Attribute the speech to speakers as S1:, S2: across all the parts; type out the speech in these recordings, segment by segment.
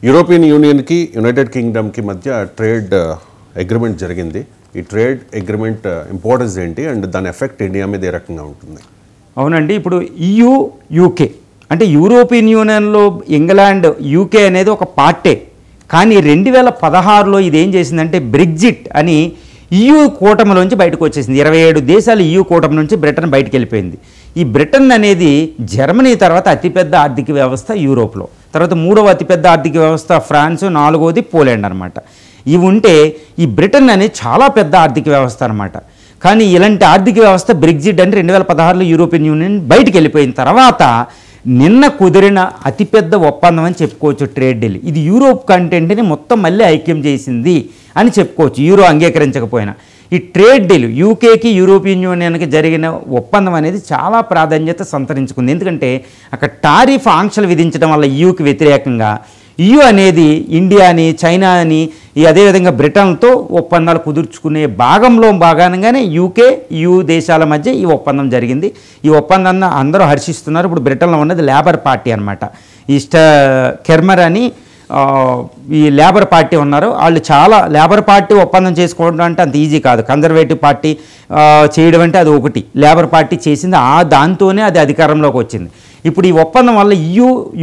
S1: European యూనియన్కి United కింగ్డమ్కి మధ్య trade agreement జరిగింది. ఈ ట్రేడ్ అగ్రిమెంట్ ఇంపార్టెన్స్ ఏంటి అండ్ దాని ఎఫెక్ట్ ఇండియా మీద ఏ రకంగా ఉంటుంది?
S2: అవునండి, ఇప్పుడు యూకే అంటే యూరోపియన్ యూనియన్లో ఇంగ్లాండ్ యూకే అనేది ఒక పార్టే. కానీ 2016లో ఇదేం చేసిందంటే బ్రెగ్జిట్ అని కూటమిలోంచి బయటకు వచ్చేసింది. 27 దేశాలు కూటమి నుంచి బ్రిటన్ బయటకు వెళ్ళిపోయింది. ఈ బ్రిటన్ అనేది జర్మనీ తర్వాత అతిపెద్ద ఆర్థిక వ్యవస్థ యూరోప్లో, తర్వాత 3వ అతిపెద్ద ఆర్థిక వ్యవస్థ ఫ్రాన్స్, 4వది పోలాండ్ అనమాట. ఇవి ఉంటే ఈ బ్రిటన్ అనేది చాలా పెద్ద ఆర్థిక వ్యవస్థ అనమాట. కానీ ఇలాంటి ఆర్థిక వ్యవస్థ బ్రెగ్జిట్ అని 2016లో యూరోపియన్ యూనియన్ బయటకు వెళ్ళిపోయిన తర్వాత నిన్న కుదిరిన అతిపెద్ద ఒప్పందం అని చెప్పుకోవచ్చు ట్రేడ్ డీల్. ఇది యూరోప్ కంటెంట్ని మొత్తం మళ్ళీ ఐక్యం చేసింది అని చెప్పుకోవచ్చు, యూరో అంగీకరించకపోయినా. ఈ ట్రేడ్ డీల్ యూకేకి యూరోపియన్ యూనియన్కి జరిగిన ఒప్పందం అనేది చాలా ప్రాధాన్యత సంతరించుకుంది. ఎందుకంటే అక్కడ టారిఫ్ ఆంక్షలు విధించడం వల్ల యూకి వ్యతిరేకంగా అనేది ఇండియాని, చైనాని, అదేవిధంగా బ్రిటన్తో ఒప్పందాలు కుదుర్చుకునే భాగంగానే యూకే దేశాల మధ్య ఈ ఒప్పందం జరిగింది. ఈ ఒప్పందాన్ని అందరూ హర్షిస్తున్నారు. ఇప్పుడు బ్రిటన్లో ఉన్నది లేబర్ పార్టీ అనమాట. ఈ కెర్మర్ అని ఈ లేబర్ పార్టీ ఉన్నారు. వాళ్ళు చాలా లేబర్ పార్టీ ఒప్పందం చేసుకోవడం అంటే అంత ఈజీ కాదు. కన్జర్వేటివ్ పార్టీ చేయడం అంటే అది ఒకటి, లేబర్ పార్టీ చేసింది దాంతోనే అది అధికారంలోకి వచ్చింది. ఇప్పుడు ఈ ఒప్పందం వల్ల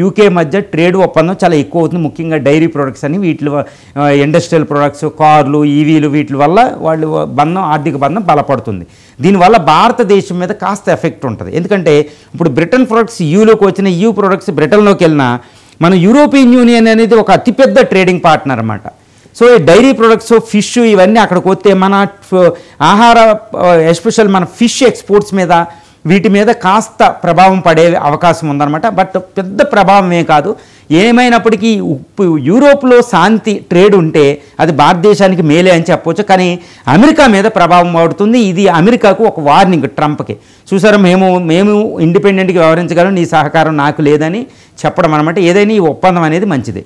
S2: యూకే మధ్య ట్రేడ్ ఒప్పందం చాలా ఎక్కువ అవుతుంది. ముఖ్యంగా డైరీ ప్రొడక్ట్స్ అని వీటి ఇండస్ట్రియల్ ప్రొడక్ట్స్, కార్లు, ఈవీలు వీటి వల్ల వాళ్ళు ఆర్థిక బంధం బలపడుతుంది. దీనివల్ల భారతదేశం మీద కాస్త ఎఫెక్ట్ ఉంటుంది. ఎందుకంటే ఇప్పుడు బ్రిటన్ ప్రొడక్ట్స్ యూలోకి వచ్చిన ప్రొడక్ట్స్ బ్రిటన్లోకి వెళ్ళినా మన యూరోపియన్ యూనియన్ అనేది ఒక అతిపెద్ద ట్రేడింగ్ పార్ట్నర్ అన్నమాట. సో ఈ డైరీ ప్రొడక్ట్స్, ఫిష్ ఇవన్నీ అక్కడికి వస్తే మన ఆహార ఎస్పెషల్ మన ఫిష్ ఎక్స్పోర్ట్స్ మీద వీటి మీద కాస్త ప్రభావం పడే అవకాశం ఉందన్నమాట. బట్ పెద్ద ప్రభావమే కాదు. ఏమైనప్పటికీ యూరోప్లో శాంతి ట్రేడ్ ఉంటే అది భారతదేశానికి మేలే అని చెప్పవచ్చు. కానీ అమెరికా మీద ప్రభావం పడుతుంది. ఇది అమెరికాకు ఒక వార్నింగ్ ట్రంప్కి. చూసారా, మేము ఇండిపెండెంట్గా వ్యవహరించగలం, నీ సహకారం నాకు లేదని చెప్పడం అనమాట. ఏదైనా ఈ ఒప్పందం అనేది మంచిదే.